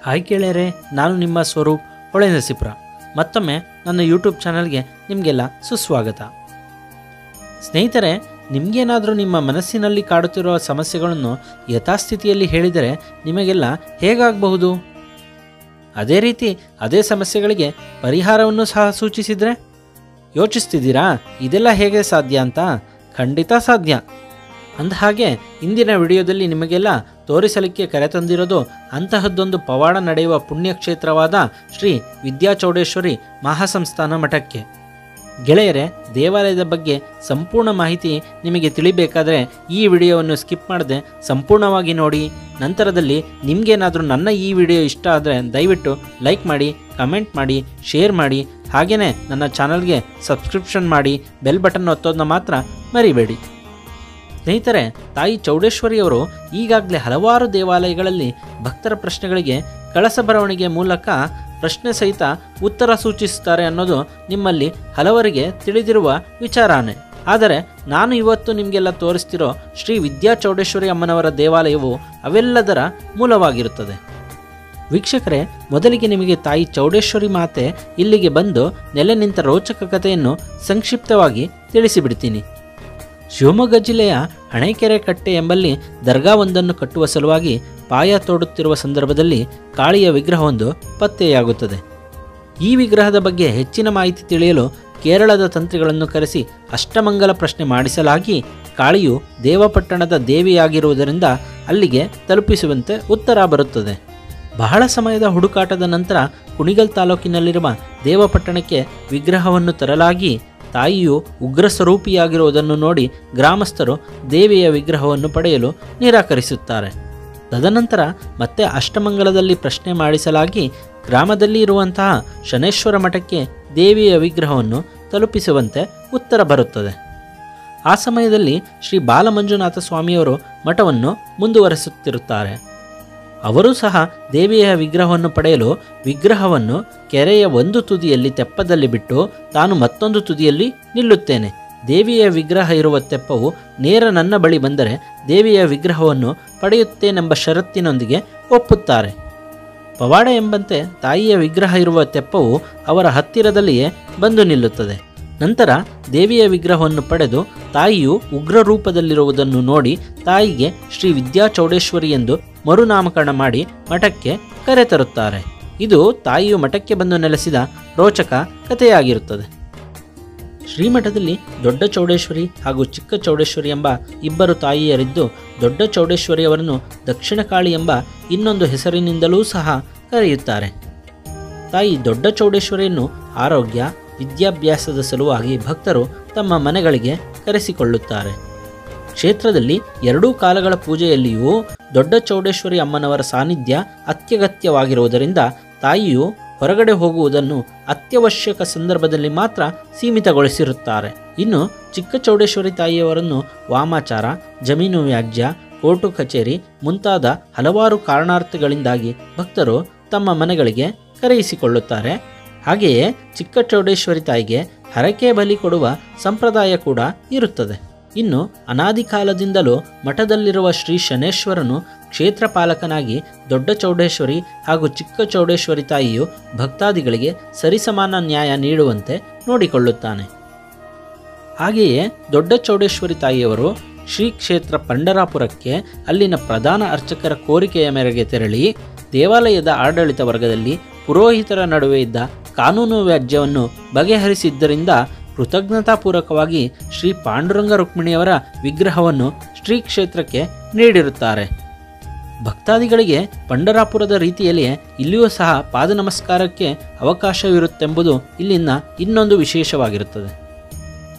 Hi ಗೆಳೆಯರೇ, ನಾನು ನಿಮ್ಮ ಸ್ವರೂಪ್ ಹೊಳೆನರಸೀಪುರ. ಮತ್ತೊಮ್ಮೆ ನನ್ನ ಯೂಟ್ಯೂಬ್ ಚಾನಲ್ಗೆ ನಿಮಗೆಲ್ಲ ಸುಸ್ವಾಗತ. ಸ್ನೇಹಿತರೆ, ನಿಮಗೇನಾದರೂ ನಿಮ್ಮ ಮನಸ್ಸಿನಲ್ಲಿ ಕಾಡುತ್ತಿರುವ ಸಮಸ್ಯೆಗಳನ್ನು ಯಥಾಸ್ಥಿತಿಯಲ್ಲಿ ಹೇಳಿದರೆ ನಿಮಗೆಲ್ಲ ಹೇಗಾಗಬಹುದು? ಅದೇ ರೀತಿ ಅದೇ ಸಮಸ್ಯೆಗಳಿಗೆ ಪರಿಹಾರವನ್ನು ಸಹ ಸೂಚಿಸಿದರೆ ಯೋಚಿಸ್ತಿದ್ದೀರಾ ಇದೆಲ್ಲ ಹೇಗೆ ಸಾಧ್ಯ ಅಂತ? ಖಂಡಿತ ಸಾಧ್ಯ. ಅಂದಹಾಗೆ ಇಂದಿನ ವಿಡಿಯೋದಲ್ಲಿ ನಿಮಗೆಲ್ಲ ತೋರಿಸಲಿಕ್ಕೆ ಕರೆತಂದಿರೋದು ಅಂತಹದ್ದೊಂದು ಪವಾಡ ನಡೆಯುವ ಪುಣ್ಯಕ್ಷೇತ್ರವಾದ ಶ್ರೀ ವಿದ್ಯಾಚೌಡೇಶ್ವರಿ ಮಹಾಸಂಸ್ಥಾನ ಮಠಕ್ಕೆ. ಗೆಳೆಯರೇ, ದೇವಾಲಯದ ಬಗ್ಗೆ ಸಂಪೂರ್ಣ ಮಾಹಿತಿ ನಿಮಗೆ ತಿಳಿಬೇಕಾದರೆ ಈ ವಿಡಿಯೋವನ್ನು ಸ್ಕಿಪ್ ಮಾಡದೆ ಸಂಪೂರ್ಣವಾಗಿ ನೋಡಿ. ನಂತರದಲ್ಲಿ ನಿಮಗೇನಾದರೂ ನನ್ನ ಈ ವಿಡಿಯೋ ಇಷ್ಟ ಆದರೆ ದಯವಿಟ್ಟು ಲೈಕ್ ಮಾಡಿ, ಕಮೆಂಟ್ ಮಾಡಿ, ಶೇರ್ ಮಾಡಿ. ಹಾಗೆಯೇ ನನ್ನ ಚಾನಲ್ಗೆ ಸಬ್ಸ್ಕ್ರಿಪ್ಷನ್ ಮಾಡಿ, ಬೆಲ್ ಬಟನ್ ಒತ್ತೋದನ್ನ ಮಾತ್ರ ಮರಿಬೇಡಿ. ಸ್ನೇಹಿತರೆ, ತಾಯಿ ಚೌಡೇಶ್ವರಿಯವರು ಈಗಾಗಲೇ ಹಲವಾರು ದೇವಾಲಯಗಳಲ್ಲಿ ಭಕ್ತರ ಪ್ರಶ್ನೆಗಳಿಗೆ ಕಳಸ ಬರವಣಿಗೆ ಮೂಲಕ ಪ್ರಶ್ನೆ ಸಹಿತ ಉತ್ತರ ಸೂಚಿಸುತ್ತಾರೆ ಅನ್ನೋದು ನಿಮ್ಮಲ್ಲಿ ಹಲವರಿಗೆ ತಿಳಿದಿರುವ ವಿಚಾರನೇ. ಆದರೆ ನಾನು ಇವತ್ತು ನಿಮಗೆಲ್ಲ ತೋರಿಸ್ತಿರೋ ಶ್ರೀ ವಿದ್ಯಾಚೌಡೇಶ್ವರಿ ಅಮ್ಮನವರ ದೇವಾಲಯವು ಅವೆಲ್ಲದರ ಮೂಲವಾಗಿರುತ್ತದೆ. ವೀಕ್ಷಕರೇ, ಮೊದಲಿಗೆ ನಿಮಗೆ ತಾಯಿ ಚೌಡೇಶ್ವರಿ ಮಾತೆ ಇಲ್ಲಿಗೆ ಬಂದು ನೆಲೆ ನಿಂತ ರೋಚಕ ಕಥೆಯನ್ನು ಸಂಕ್ಷಿಪ್ತವಾಗಿ ತಿಳಿಸಿಬಿಡ್ತೀನಿ. ಶಿವಮೊಗ್ಗ ಜಿಲ್ಲೆಯ ಹಣೆಕೆರೆ ಕಟ್ಟೆ ಎಂಬಲ್ಲಿ ದರ್ಗಾವೊಂದನ್ನು ಕಟ್ಟುವ ಸಲುವಾಗಿ ಪಾಯ ತೋಡುತ್ತಿರುವ ಸಂದರ್ಭದಲ್ಲಿ ಕಾಳಿಯ ವಿಗ್ರಹವೊಂದು ಪತ್ತೆಯಾಗುತ್ತದೆ. ಈ ವಿಗ್ರಹದ ಬಗ್ಗೆ ಹೆಚ್ಚಿನ ಮಾಹಿತಿ ತಿಳಿಯಲು ಕೇರಳದ ತಂತ್ರಿಗಳನ್ನು ಕರೆಸಿ ಅಷ್ಟಮಂಗಲ ಪ್ರಶ್ನೆ ಮಾಡಿಸಲಾಗಿ ಕಾಳಿಯು ದೇವಪಟ್ಟಣದ ದೇವಿಯಾಗಿರುವುದರಿಂದ ಅಲ್ಲಿಗೆ ತಲುಪಿಸುವಂತೆ ಉತ್ತರ ಬರುತ್ತದೆ. ಬಹಳ ಸಮಯದ ಹುಡುಕಾಟದ ನಂತರ ಕುಣಿಗಲ್ ತಾಲೂಕಿನಲ್ಲಿರುವ ದೇವಪಟ್ಟಣಕ್ಕೆ ವಿಗ್ರಹವನ್ನು ತರಲಾಗಿ ತಾಯಿಯು ಉಗ್ರ ಸ್ವರೂಪಿಯಾಗಿರುವುದನ್ನು ನೋಡಿ ಗ್ರಾಮಸ್ಥರು ದೇವಿಯ ವಿಗ್ರಹವನ್ನು ಪಡೆಯಲು ನಿರಾಕರಿಸುತ್ತಾರೆ. ತದನಂತರ ಮತ್ತೆ ಅಷ್ಟಮಂಗಲದಲ್ಲಿ ಪ್ರಶ್ನೆ ಮಾಡಿಸಲಾಗಿ ಗ್ರಾಮದಲ್ಲಿ ಇರುವಂತಹ ಶನೇಶ್ವರ ಮಠಕ್ಕೆ ದೇವಿಯ ವಿಗ್ರಹವನ್ನು ತಲುಪಿಸುವಂತೆ ಉತ್ತರ ಬರುತ್ತದೆ. ಆ ಸಮಯದಲ್ಲಿ ಶ್ರೀ ಬಾಲಮಂಜುನಾಥ ಸ್ವಾಮಿಯವರು ಮಠವನ್ನು ಮುಂದುವರೆಸುತ್ತಿರುತ್ತಾರೆ. ಅವರೂ ಸಹ ದೇವಿಯ ವಿಗ್ರಹವನ್ನು ಪಡೆಯಲು ವಿಗ್ರಹವನ್ನು ಕೆರೆಯ ಒಂದು ತುದಿಯಲ್ಲಿ ತೆಪ್ಪದಲ್ಲಿ ಬಿಟ್ಟು ತಾನು ಮತ್ತೊಂದು ತುದಿಯಲ್ಲಿ ನಿಲ್ಲುತ್ತೇನೆ. ದೇವಿಯ ವಿಗ್ರಹ ಇರುವ ತೆಪ್ಪವು ನೇರ ನನ್ನ ಬಳಿ ಬಂದರೆ ದೇವಿಯ ವಿಗ್ರಹವನ್ನು ಪಡೆಯುತ್ತೇನೆಂಬ ಷರತ್ತಿನೊಂದಿಗೆ ಒಪ್ಪುತ್ತಾರೆ. ಪವಾಡ ಎಂಬಂತೆ ತಾಯಿಯ ವಿಗ್ರಹ ಇರುವ ತೆಪ್ಪವು ಅವರ ಹತ್ತಿರದಲ್ಲಿಯೇ ಬಂದು ನಿಲ್ಲುತ್ತದೆ. ನಂತರ ದೇವಿಯ ವಿಗ್ರಹವನ್ನು ಪಡೆದು ತಾಯಿಯು ಉಗ್ರ ರೂಪದಲ್ಲಿರುವುದನ್ನು ನೋಡಿ ತಾಯಿಗೆ ಶ್ರೀ ವಿದ್ಯಾಚೌಡೇಶ್ವರಿ ಎಂದು ಮರುನಾಮಕರಣ ಮಾಡಿ ಮಠಕ್ಕೆ ಕರೆತರುತ್ತಾರೆ. ಇದು ತಾಯಿಯು ಮಠಕ್ಕೆ ಬಂದು ನೆಲೆಸಿದ ರೋಚಕ ಕಥೆಯಾಗಿರುತ್ತದೆ. ಶ್ರೀಮಠದಲ್ಲಿ ದೊಡ್ಡ ಚೌಡೇಶ್ವರಿ ಹಾಗೂ ಚಿಕ್ಕ ಚೌಡೇಶ್ವರಿ ಎಂಬ ಇಬ್ಬರು ತಾಯಿಯರಿದ್ದು, ದೊಡ್ಡ ಚೌಡೇಶ್ವರಿಯವರನ್ನು ದಕ್ಷಿಣ ಕಾಳಿ ಎಂಬ ಇನ್ನೊಂದು ಹೆಸರಿನಿಂದಲೂ ಸಹ ಕರೆಯುತ್ತಾರೆ. ತಾಯಿ ದೊಡ್ಡ ಚೌಡೇಶ್ವರಿಯನ್ನು ಆರೋಗ್ಯ, ವಿದ್ಯಾಭ್ಯಾಸದ ಸಲುವಾಗಿ ಭಕ್ತರು ತಮ್ಮ ಮನೆಗಳಿಗೆ ಕರೆಸಿಕೊಳ್ಳುತ್ತಾರೆ. ಕ್ಷೇತ್ರದಲ್ಲಿ ಎರಡೂ ಕಾಲಗಳ ಪೂಜೆಯಲ್ಲಿಯೂ ದೊಡ್ಡ ಚೌಡೇಶ್ವರಿ ಅಮ್ಮನವರ ಸಾನ್ನಿಧ್ಯ ಅತ್ಯಗತ್ಯವಾಗಿರುವುದರಿಂದ ತಾಯಿಯು ಹೊರಗಡೆ ಹೋಗುವುದನ್ನು ಅತ್ಯವಶ್ಯಕ ಸಂದರ್ಭದಲ್ಲಿ ಮಾತ್ರ ಸೀಮಿತಗೊಳಿಸಿರುತ್ತಾರೆ. ಇನ್ನು ಚಿಕ್ಕ ಚೌಡೇಶ್ವರಿ ತಾಯಿಯವರನ್ನು ವಾಮಾಚಾರ, ಜಮೀನು ವ್ಯಾಜ್ಯ, ಕೋರ್ಟು ಕಚೇರಿ ಮುಂತಾದ ಹಲವಾರು ಕಾರಣಾರ್ಥಗಳಿಂದಾಗಿ ಭಕ್ತರು ತಮ್ಮ ಮನೆಗಳಿಗೆ ಕರೆಯಿಸಿಕೊಳ್ಳುತ್ತಾರೆ. ಹಾಗೆಯೇ ಚಿಕ್ಕ ಚೌಡೇಶ್ವರಿ ತಾಯಿಗೆ ಹರಕೆ ಬಲಿ ಕೊಡುವ ಸಂಪ್ರದಾಯ ಕೂಡ ಇರುತ್ತದೆ. ಇನ್ನು ಅನಾದಿ ಕಾಲದಿಂದಲೂ ಮಠದಲ್ಲಿರುವ ಶ್ರೀ ಶನೇಶ್ವರನು ಕ್ಷೇತ್ರ ಪಾಲಕನಾಗಿ ದೊಡ್ಡ ಚೌಡೇಶ್ವರಿ ಹಾಗೂ ಚಿಕ್ಕ ಚೌಡೇಶ್ವರಿ ತಾಯಿಯು ಭಕ್ತಾದಿಗಳಿಗೆ ಸರಿಸಮಾನ ನ್ಯಾಯ ನೀಡುವಂತೆ ನೋಡಿಕೊಳ್ಳುತ್ತಾನೆ. ಹಾಗೆಯೇ ದೊಡ್ಡ ಚೌಡೇಶ್ವರಿ ತಾಯಿಯವರು ಶ್ರೀ ಕ್ಷೇತ್ರ ಪಂಡರಾಪುರಕ್ಕೆ ಅಲ್ಲಿನ ಪ್ರಧಾನ ಅರ್ಚಕರ ಕೋರಿಕೆಯ ಮೇರೆಗೆ ತೆರಳಿ ದೇವಾಲಯದ ಆಡಳಿತ ವರ್ಗದಲ್ಲಿ ಪುರೋಹಿತರ ನಡುವೆ ಇದ್ದ ಕಾನೂನು ವ್ಯಾಜ್ಯವನ್ನು ಬಗೆಹರಿಸಿದ್ದರಿಂದ ಕೃತಜ್ಞತಾಪೂರ್ವಕವಾಗಿ ಶ್ರೀ ಪಾಂಡುರಂಗ ರುಕ್ಮಿಣಿಯವರ ವಿಗ್ರಹವನ್ನು ಶ್ರೀ ಕ್ಷೇತ್ರಕ್ಕೆ ನೀಡಿರುತ್ತಾರೆ. ಭಕ್ತಾದಿಗಳಿಗೆ ಪಂಡರಾಪುರದ ರೀತಿಯಲ್ಲಿಯೇ ಇಲ್ಲಿಯೂ ಸಹ ಪಾದ ನಮಸ್ಕಾರಕ್ಕೆ ಅವಕಾಶವಿರುತ್ತೆಂಬುದು ಇಲ್ಲಿನ ಇನ್ನೊಂದು ವಿಶೇಷವಾಗಿರುತ್ತದೆ.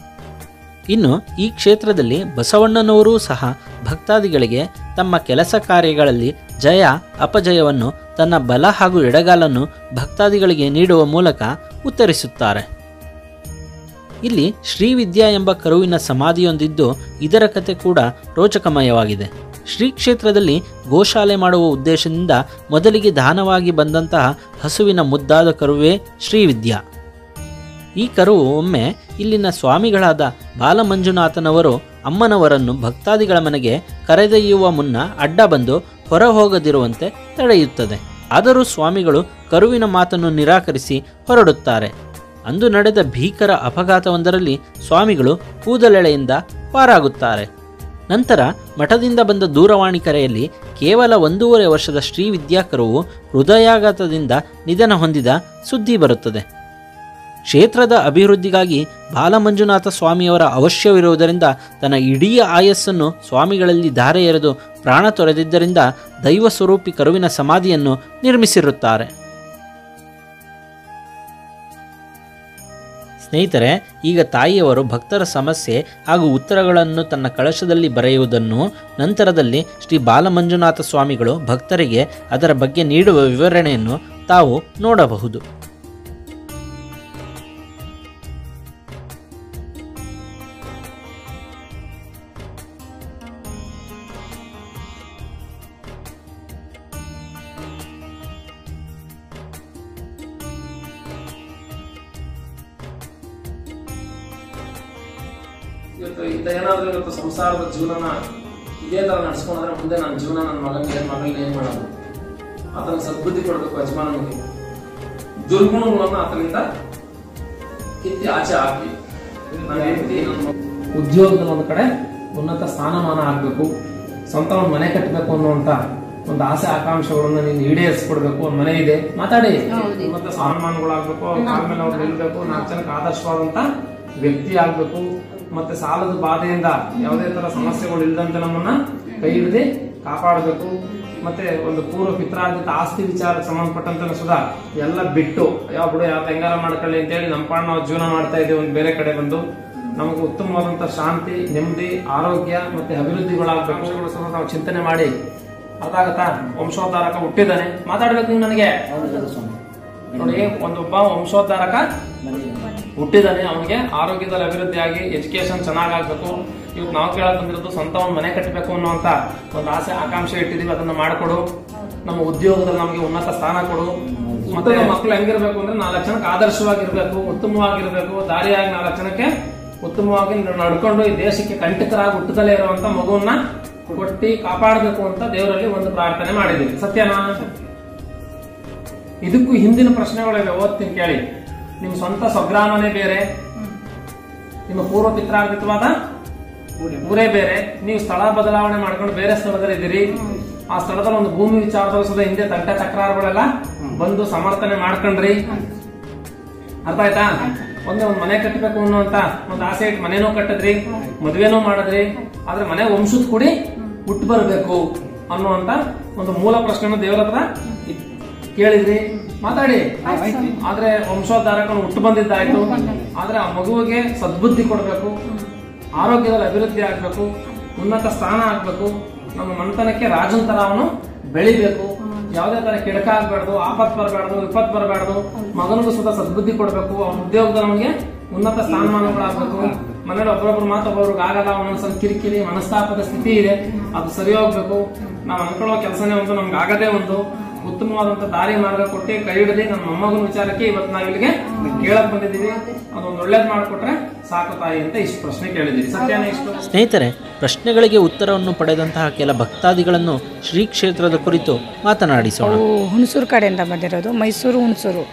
ಇನ್ನು ಈ ಕ್ಷೇತ್ರದಲ್ಲಿ ಬಸವಣ್ಣನವರೂ ಸಹ ಭಕ್ತಾದಿಗಳಿಗೆ ತಮ್ಮ ಕೆಲಸ ಕಾರ್ಯಗಳಲ್ಲಿ ಜಯ ಅಪಜಯವನ್ನು ತನ್ನ ಬಲ ಹಾಗೂ ಎಡಗಾಲನ್ನು ಭಕ್ತಾದಿಗಳಿಗೆ ನೀಡುವ ಮೂಲಕ ಉತ್ತರಿಸುತ್ತಾರೆ. ಇಲ್ಲಿ ಶ್ರೀವಿದ್ಯಾ ಎಂಬ ಕರುವಿನ ಸಮಾಧಿಯೊಂದಿದ್ದು ಇದರ ಕತೆ ಕೂಡ ರೋಚಕಮಯವಾಗಿದೆ. ಶ್ರೀ ಕ್ಷೇತ್ರದಲ್ಲಿ ಗೋಶಾಲೆ ಮಾಡುವ ಉದ್ದೇಶದಿಂದ ಮೊದಲಿಗೆ ದಾನವಾಗಿ ಬಂದಂತಹ ಹಸುವಿನ ಮುದ್ದಾದ ಕರುವೇ ಶ್ರೀವಿದ್ಯಾ. ಈ ಕರುವು ಒಮ್ಮೆ ಇಲ್ಲಿನ ಸ್ವಾಮಿಗಳಾದ ಬಾಲಮಂಜುನಾಥನವರು ಅಮ್ಮನವರನ್ನು ಭಕ್ತಾದಿಗಳ ಮನೆಗೆ ಕರೆದೊಯ್ಯುವ ಮುನ್ನ ಅಡ್ಡ ಬಂದು ಹೊರ ಹೋಗದಿರುವಂತೆ ತಡೆಯುತ್ತದೆ. ಆದರೂ ಸ್ವಾಮಿಗಳು ಕರುವಿನ ಮಾತನ್ನು ನಿರಾಕರಿಸಿ ಹೊರಡುತ್ತಾರೆ. ಅಂದು ನಡೆದ ಭೀಕರ ಅಪಘಾತವೊಂದರಲ್ಲಿ ಸ್ವಾಮಿಗಳು ಕೂದಲೆಳೆಯಿಂದ ಪಾರಾಗುತ್ತಾರೆ. ನಂತರ ಮಠದಿಂದ ಬಂದ ದೂರವಾಣಿ ಕರೆಯಲ್ಲಿ ಕೇವಲ 1.5 ವರ್ಷದ ಶ್ರೀ ವಿದ್ಯಾಕರುವು ಹೃದಯಾಘಾತದಿಂದ ನಿಧನ ಹೊಂದಿದ ಸುದ್ದಿ ಬರುತ್ತದೆ. ಕ್ಷೇತ್ರದ ಅಭಿವೃದ್ಧಿಗಾಗಿ ಬಾಲಮಂಜುನಾಥ ಸ್ವಾಮಿಯವರ ಅವಶ್ಯವಿರುವುದರಿಂದ ತನ್ನ ಇಡೀ ಆಯಸ್ಸನ್ನು ಸ್ವಾಮಿಗಳಲ್ಲಿ ಧಾರೆ ಎರೆದು ಪ್ರಾಣ ತೊರೆದಿದ್ದರಿಂದ ದೈವ ಸ್ವರೂಪಿ ಕರುವಿನ ಸಮಾಧಿಯನ್ನು ನಿರ್ಮಿಸಿರುತ್ತಾರೆ. ಸ್ನೇಹಿತರೆ, ಈಗ ತಾಯಿಯವರು ಭಕ್ತರ ಸಮಸ್ಯೆ ಹಾಗೂ ಉತ್ತರಗಳನ್ನು ತನ್ನ ಕಳಶದಲ್ಲಿ ಬರೆಯುವುದನ್ನು, ನಂತರದಲ್ಲಿ ಶ್ರೀ ಬಾಲಮಂಜುನಾಥ ಸ್ವಾಮಿಗಳು ಭಕ್ತರಿಗೆ ಅದರ ಬಗ್ಗೆ ನೀಡುವ ವಿವರಣೆಯನ್ನು ತಾವು ನೋಡಬಹುದು. ಇವತ್ತು ಸಂಸಾರದ ಜೀವನ ಇದೇ ತರ ನಡೆಸ್ಕೊಂಡ್ರೆ ಮುಂದೆ ನನ್ನ ಜೀವನ ನನ್ನ ಮಗನಿಗೆ ಏನ್ ಮಾಡೋದು? ಆತನ ಸದ್ಬುದ್ಧಿ ಕೊಡ್ಬೇಕು ಯಜಮಾನನಿಗೆ. ದುರ್ಗುಣಗಳನ್ನು ಆತನಿಂದ ಕಿತ್ತಿ ಆಚೆ ಹಾಕಿ ನನ್ನ ಹೆಂಡತಿ ಉದ್ಯೋಗದಲ್ಲಿ ಒಂದು ಕಡೆ ಉನ್ನತ ಸ್ಥಾನಮಾನ ಆಗ್ಬೇಕು, ಸ್ವಂತ ಒಂದು ಮನೆ ಕಟ್ಟಬೇಕು ಅನ್ನುವಂತ ಒಂದು ಆಸೆ ಆಕಾಂಕ್ಷೆಗಳನ್ನ ನೀನು ಈಡೇರಿಸ್ಕೊಡ್ಬೇಕು. ಒಂದು ಮನೆ ಇದೆ, ಮಾತಾಡಿ, ಮತ್ತೆ ಸ್ಥಾನಮಾನಗಳಾಗ್ಬೇಕು, ಆಮೇಲೆ ಅವ್ರು ನಿಲ್ಬೇಕು, 4 ಜನಕ್ಕೆ ಆದರ್ಶವಾದಂತ ವ್ಯಕ್ತಿ ಆಗ್ಬೇಕು. ಮತ್ತೆ ಸಾಲದ ಬಾಧೆಯಿಂದ ಯಾವುದೇ ತರ ಸಮಸ್ಯೆಗಳು ಇಲ್ಲದಂತೆ ನಮ್ಮನ್ನ ಕೈ ಹಿಡಿದು ಕಾಪಾಡಬೇಕು. ಮತ್ತೆ ಒಂದು ಪೂರ್ವ ಪಿತ್ರಾರ್ಜಿತ ಆಸ್ತಿ ವಿಚಾರಕ್ಕೆ ಸಂಬಂಧಪಟ್ಟಂತೆ ಸುಧಾ ಎಲ್ಲ ಬಿಟ್ಟು ಯಾವ ಬಿಡು ಯಾವ ಹೆಂಗಾರ ಮಾಡ್ಕೊಳ್ಳಿ ಅಂತೇಳಿ ನಮ್ಮ ಪಾಡ್ ನಾವು ಜೀವನ ಮಾಡ್ತಾ ಇದ್ದೀವಿ. ಒಂದು ಬೇರೆ ಕಡೆ ಬಂದು ನಮಗೆ ಉತ್ತಮವಾದಂತ ಶಾಂತಿ, ನೆಮ್ಮದಿ, ಆರೋಗ್ಯ ಮತ್ತೆ ಅಭಿವೃದ್ಧಿಗಳಾಗಬೇಕು ಸಹ ನಾವು ಚಿಂತನೆ ಮಾಡಿ. ಅರ್ಥ ಆಗತ್ತಾ? ವಂಶೋದ್ಧಾರಕ ಹುಟ್ಟಿದ್ದಾನೆ, ಮಾತಾಡ್ಬೇಕು ನೀವು ನನಗೆ. ನೋಡಿ, ಒಬ್ಬ ವಂಶೋದ್ಧಾರಕ ಹುಟ್ಟಿದಾನೆ, ಅವನಿಗೆ ಆರೋಗ್ಯದಲ್ಲಿ ಅಭಿವೃದ್ಧಿ ಆಗಿ ಎಜುಕೇಶನ್ ಚೆನ್ನಾಗಾಗ್ಬೇಕು. ಇವತ್ತು ನಾವು ಕೇಳಕ್ ಬಂದಿರೋದು ಸ್ವಂತ ಒಂದು ಮನೆ ಕಟ್ಟಬೇಕು ಅನ್ನುವಂತ ಒಂದು ಆಸೆ ಆಕಾಂಕ್ಷೆ ಇಟ್ಟಿದೀವಿ, ಅದನ್ನ ಮಾಡ್ಕೊಡು. ನಮ್ಮ ಉದ್ಯೋಗದಲ್ಲಿ ನಮಗೆ ಉನ್ನತ ಸ್ಥಾನ ಕೊಡು. ಮತ್ತೆ ಮಕ್ಕಳು ಹೆಂಗಿರ್ಬೇಕು ಅಂದ್ರೆ 4 ಜನಕ್ಕೆ ಆದರ್ಶವಾಗಿರ್ಬೇಕು, ಉತ್ತಮವಾಗಿರ್ಬೇಕು, ದಾರಿಯಾಗಿ 4 ಜನಕ್ಕೆ ಉತ್ತಮವಾಗಿ ನಡ್ಕೊಂಡು ಈ ದೇಶಕ್ಕೆ ಕಂಟಕರಾಗಿ ಹುಟ್ಟದಲ್ಲೇ ಇರುವಂತ ಮಗುವನ್ನ ಕೊಟ್ಟಿ ಕಾಪಾಡಬೇಕು ಅಂತ ದೇವರಲ್ಲಿ ಒಂದು ಪ್ರಾರ್ಥನೆ ಮಾಡಿದೀವಿ. ಸತ್ಯನಾ? ಇದಕ್ಕೂ ಹಿಂದಿನ ಪ್ರಶ್ನೆಗಳಿವೆ, ಓದ್ತೀನಿ ಕೇಳಿ. ನಿಮ್ಮ ಸ್ವಂತ ಸ್ವಗ್ರಾಮನೇ ಬೇರೆ, ನಿಮ್ಮ ಪೂರ್ವ ಪಿತ್ರಾರ್ಜಿತವಾದ ಊರೇ ಬೇರೆ, ನೀವು ಸ್ಥಳ ಬದಲಾವಣೆ ಮಾಡ್ಕೊಂಡು ಬೇರೆ ಸ್ಥಳದಲ್ಲಿ ಇದ್ದೀರಿ. ಆ ಸ್ಥಳದಲ್ಲಿ ಒಂದು ಭೂಮಿ ವಿಚಾರದಲ್ಲಿ ಸುದ ಹಿಂದೆ ತಂಟೆ ತಕರಾರುಗಳೆಲ್ಲ ಬಂದು ಸಮರ್ಥನೆ ಮಾಡ್ಕೊಂಡ್ರಿ. ಅರ್ಥ ಆಯ್ತಾ? ಒಂದು ಮನೆ ಕಟ್ಟಬೇಕು ಅನ್ನುವಂತ ಒಂದು ಆಸೆ ಇಟ್ಟು ಮನೇನೂ ಕಟ್ಟಿದ್ರಿ, ಮದುವೆನೂ ಮಾಡಿದ್ರಿ. ಆದ್ರೆ ಮನೆ ವಂಶದ ಕೂಡಿ ಹುಟ್ಟು ಬರಬೇಕು ಅನ್ನುವಂತ ಒಂದು ಮೂಲ ಪ್ರಶ್ನೆ ದೇವರ ಹತ್ರ ಕೇಳಿದ್ರಿ, ಮಾತಾಡಿ. ಆದ್ರೆ ವಂಶೋದ್ಧಾರಕನು ಹುಟ್ಟು ಬಂದಿದ್ದಾಯ್ತು. ಆದ್ರೆ ಆ ಮಗುವಿಗೆ ಸದ್ಬುದ್ಧಿ ಕೊಡ್ಬೇಕು, ಆರೋಗ್ಯದಲ್ಲಿ ಅಭಿವೃದ್ಧಿ ಆಗ್ಬೇಕು, ಉನ್ನತ ಸ್ಥಾನ ಆಗ್ಬೇಕು, ನಮ್ಮ ಮನೆತನಕ್ಕೆ ರಾಜನ ತರ ಅವನು ಬೆಳಿಬೇಕು, ಯಾವುದೇ ತರ ಕೆಡಕ ಆಗ್ಬಾರ್ದು, ಆಪತ್ ಬರಬಾರ್ದು, ವಿಪತ್ ಬರಬಾರ್ದು. ಮಗನಿಗೂ ಸುತ್ತ ಸದ್ಬುದ್ಧಿ ಕೊಡ್ಬೇಕು, ಅವನ ಉದ್ಯೋಗದಲ್ಲಿ ಅವನಿಗೆ ಉನ್ನತ ಸ್ಥಾನಮಾನಗಳಾಗಬೇಕು. ಮನೇಲಿ ಒಬ್ಬರೊಬ್ರು ಮಾತೊಬ್ಬರಿಗೆ ಆಗಲ್ಲ, ಒಂದೊಂದ್ಸಲ ಕಿರಿಕಿರಿ ಮನಸ್ತಾಪದ ಸ್ಥಿತಿ ಇದೆ, ಅದು ಸರಿ ಹೋಗ್ಬೇಕು. ನಾವು ಅನ್ಕೊಳ್ಳೋ ಕೆಲಸನೇ ಒಂದು, ನಮ್ಗೆ ಆಗದೇ ಒಂದು. ಉತ್ತಮವಾದಂತ ದಾರಿ ಮಾರ್ಗ ಕೊಟ್ಟು ಕೈ ಹಿಡಿದು ನಮ್ಮ ಮೊಮ್ಮಗನ ವಿಚಾರಕ್ಕೆ ಇವತ್ತು ನಾವ್ ಇಲ್ಲಿಗೆ ಕೇಳಕ್ ಬಂದಿದ್ದೀವಿ. ಅದೊಂದು ಒಳ್ಳೇದ್ ಮಾಡಿಕೊಟ್ರೆ ಸಾಕು ತಾಯಿ ಅಂತ ಇಷ್ಟು ಪ್ರಶ್ನೆ ಕೇಳಿದ್ದೀವಿ. ಸತ್ಯನೇ ಇಷ್ಟು? ಸ್ನೇಹಿತರೆ, ಪ್ರಶ್ನೆಗಳಿಗೆ ಉತ್ತರವನ್ನು ಪಡೆದಂತಹ ಕೆಲ ಭಕ್ತಾದಿಗಳನ್ನು ಶ್ರೀ ಕ್ಷೇತ್ರದ ಕುರಿತು ಮಾತನಾಡಿಸೋಣ. ಹುಣಸೂರು ಕಡೆಯಿಂದ ಬಂದಿರೋದು, ಮೈಸೂರು ಹುಣಸೂರು